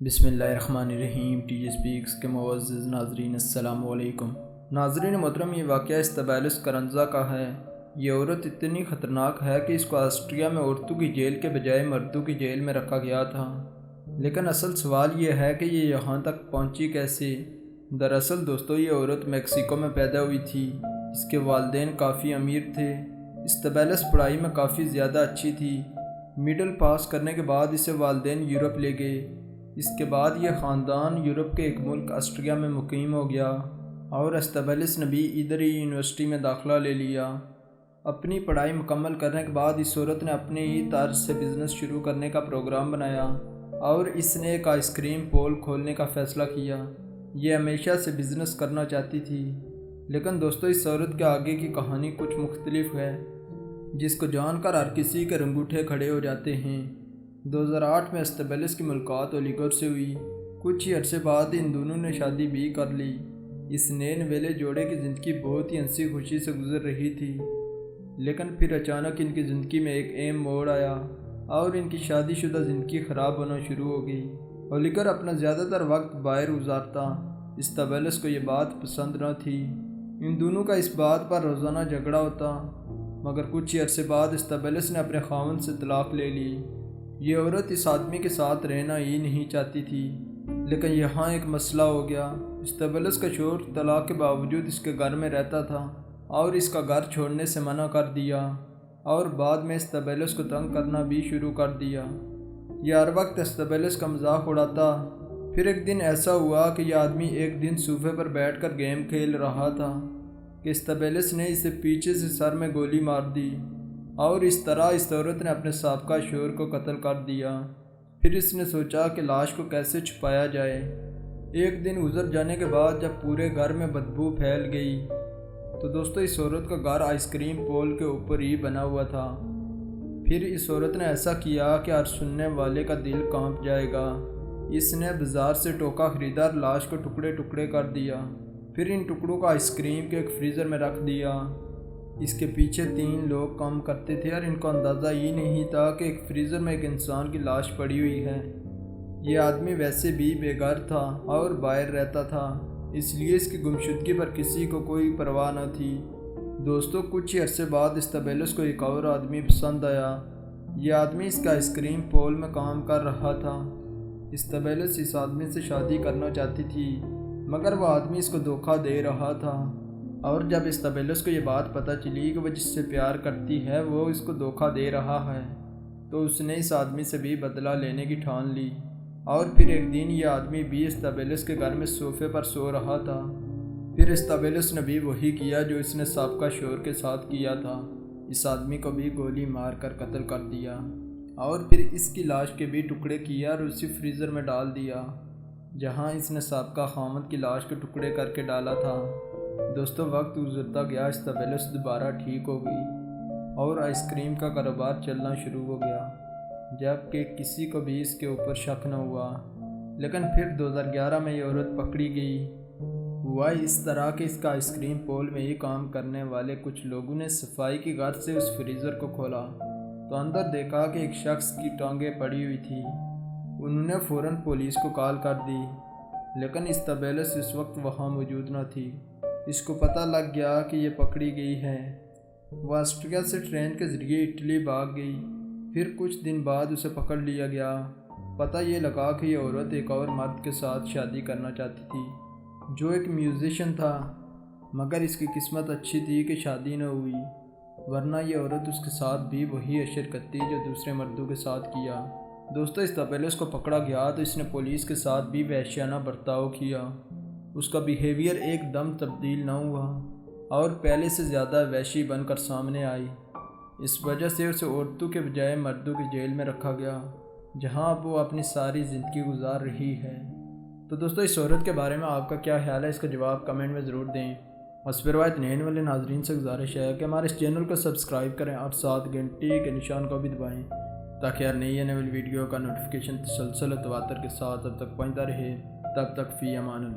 بسم اللہ الرحمن الرحیم۔ ٹی جی سپیکس کے معزز ناظرین السلام علیکم۔ ناظرین محترم، یہ واقعہ استبیلس کرنزہ کا ہے۔ یہ عورت اتنی خطرناک ہے کہ اس کو آسٹریا میں عورتوں کی جیل کے بجائے مردوں کی جیل میں رکھا گیا تھا۔ لیکن اصل سوال یہ ہے کہ یہ یہاں تک پہنچی کیسے؟ دراصل دوستو، یہ عورت میکسیکو میں پیدا ہوئی تھی۔ اس کے والدین کافی امیر تھے۔ استبیلس پڑھائی میں کافی زیادہ اچھی تھی۔ مڈل پاس کرنے کے بعد اسے والدین یورپ لے گئے۔ اس کے بعد یہ خاندان یورپ کے ایک ملک آسٹریا میں مقیم ہو گیا اور استبیلس نے بھی ادھر ہی یونیورسٹی میں داخلہ لے لیا۔ اپنی پڑھائی مکمل کرنے کے بعد اس عورت نے اپنے ہی طرز سے بزنس شروع کرنے کا پروگرام بنایا اور اس نے ایک آئس کریم پول کھولنے کا فیصلہ کیا۔ یہ ہمیشہ سے بزنس کرنا چاہتی تھی، لیکن دوستو اس عورت کے آگے کی کہانی کچھ مختلف ہے، جس کو جان کر ہر کسی کے رنگوٹھے کھڑے ہو جاتے ہیں۔ 2008 میں استبیلس کی ملاقات اولیگر سے ہوئی۔ کچھ ہی عرصے بعد ان دونوں نے شادی بھی کر لی۔ اس نئے نویلے جوڑے کی زندگی بہت ہی ہنسی خوشی سے گزر رہی تھی، لیکن پھر اچانک ان کی زندگی میں ایک اہم موڑ آیا اور ان کی شادی شدہ زندگی خراب ہونا شروع ہو گئی۔ اولیگر اپنا زیادہ تر وقت باہر گزارتا۔ استبیلس کو یہ بات پسند نہ تھی۔ ان دونوں کا اس بات پر روزانہ جھگڑا ہوتا، مگر کچھ ہی عرصے بعد استبیلس نے اپنے خاوند سے طلاق لے لی۔ یہ عورت اس آدمی کے ساتھ رہنا ہی نہیں چاہتی تھی، لیکن یہاں ایک مسئلہ ہو گیا۔ استبیلس کا شوہر طلاق کے باوجود اس کے گھر میں رہتا تھا اور اس کا گھر چھوڑنے سے منع کر دیا اور بعد میں استبیلس کو تنگ کرنا بھی شروع کر دیا۔ یہ ہر وقت استبیلس کا مذاق اڑاتا۔ پھر ایک دن ایسا ہوا کہ یہ آدمی ایک دن صوفے پر بیٹھ کر گیم کھیل رہا تھا کہ استبیلس نے اسے پیچھے سے سر میں گولی مار دی اور اس طرح اس عورت نے اپنے سابقہ شوہر کو قتل کر دیا۔ پھر اس نے سوچا کہ لاش کو کیسے چھپایا جائے۔ ایک دن گزر جانے کے بعد جب پورے گھر میں بدبو پھیل گئی تو دوستو اس عورت کا گھر آئس کریم پول کے اوپر ہی بنا ہوا تھا۔ پھر اس عورت نے ایسا کیا کہ ہر سننے والے کا دل کانپ جائے گا۔ اس نے بازار سے ٹوکا خریدا اور لاش کو ٹکڑے ٹکڑے کر دیا۔ پھر ان ٹکڑوں کو آئس کریم کے ایک فریزر میں رکھ دیا۔ اس کے پیچھے 3 لوگ کام کرتے تھے اور ان کو اندازہ ہی نہیں تھا کہ ایک فریزر میں ایک انسان کی لاش پڑی ہوئی ہے۔ یہ آدمی ویسے بھی بے گھر تھا اور باہر رہتا تھا، اس لیے اس کی گمشدگی پر کسی کو کوئی پرواہ نہ تھی۔ دوستو کچھ ہی عرصے بعد استبیلس کو ایک اور آدمی پسند آیا۔ یہ آدمی اس کا آئس کریم پول میں کام کر رہا تھا۔ استبیلس اس آدمی سے شادی کرنا چاہتی تھی، مگر وہ آدمی اس کو دھوکہ دے رہا تھا، اور جب استبیلس کو یہ بات پتہ چلی کہ وہ جس سے پیار کرتی ہے وہ اس کو دھوکہ دے رہا ہے، تو اس نے اس آدمی سے بھی بدلہ لینے کی ٹھان لی۔ اور پھر ایک دن یہ آدمی بھی استبیلس کے گھر میں صوفے پر سو رہا تھا۔ پھر استبیلس نے بھی وہی کیا جو اس نے سابقہ شوہر کے ساتھ کیا تھا۔ اس آدمی کو بھی گولی مار کر قتل کر دیا اور پھر اس کی لاش کے بھی ٹکڑے کیا اور اسی فریزر میں ڈال دیا جہاں اس نے سابقہ خاوند کی لاش کے ٹکڑے کر کے ڈالا تھا۔ دوستو وقت گزرتا گیا، استبیلس دوبارہ ٹھیک ہو گئی اور آئس کریم کا کاروبار چلنا شروع ہو گیا، جبکہ کسی کو بھی اس کے اوپر شک نہ ہوا۔ لیکن پھر 2011 میں یہ عورت پکڑی گئی۔ ہوا اس طرح کہ اس کا آئس کریم پول میں ہی کام کرنے والے کچھ لوگوں نے صفائی کی غرض سے اس فریزر کو کھولا تو اندر دیکھا کہ ایک شخص کی ٹانگیں پڑی ہوئی تھی۔ انہوں نے فوراً پولیس کو کال کر دی، لیکن استبیلس اس وقت وہاں موجود نہ تھی۔ اس کو پتہ لگ گیا کہ یہ پکڑی گئی ہے۔ وہ آسٹریا سے ٹرین کے ذریعے اٹلی بھاگ گئی۔ پھر کچھ دن بعد اسے پکڑ لیا گیا۔ پتہ یہ لگا کہ یہ عورت ایک اور مرد کے ساتھ شادی کرنا چاہتی تھی جو ایک میوزیشین تھا، مگر اس کی قسمت اچھی تھی کہ شادی نہ ہوئی، ورنہ یہ عورت اس کے ساتھ بھی وہی عشر کرتی جو دوسرے مردوں کے ساتھ کیا۔ دوستو استبیلس کو پکڑا گیا تو اس نے پولیس کے ساتھ بھی وحشیانہ برتاؤ کیا۔ اس کا بیہیویئر ایک دم تبدیل نہ ہوا اور پہلے سے زیادہ وحشی بن کر سامنے آئی۔ اس وجہ سے اسے عورتوں کے بجائے مردوں کی جیل میں رکھا گیا، جہاں اب وہ اپنی ساری زندگی گزار رہی ہے۔ تو دوستو اس عورت کے بارے میں آپ کا کیا خیال ہے؟ اس کا جواب کمنٹ میں ضرور دیں۔ اور اس پر روایت نین والے ناظرین سے گزارش ہے کہ ہمارے اس چینل کو سبسکرائب کریں اور ساتھ گھنٹی کے نشان کو بھی دبائیں تاکہ ہر نئی آنے والی ویڈیو کا نوٹیفیکیشن تسلسل و تواتر کے ساتھ اب تک پہنچتا رہے۔ تب تک فی امان اللہ۔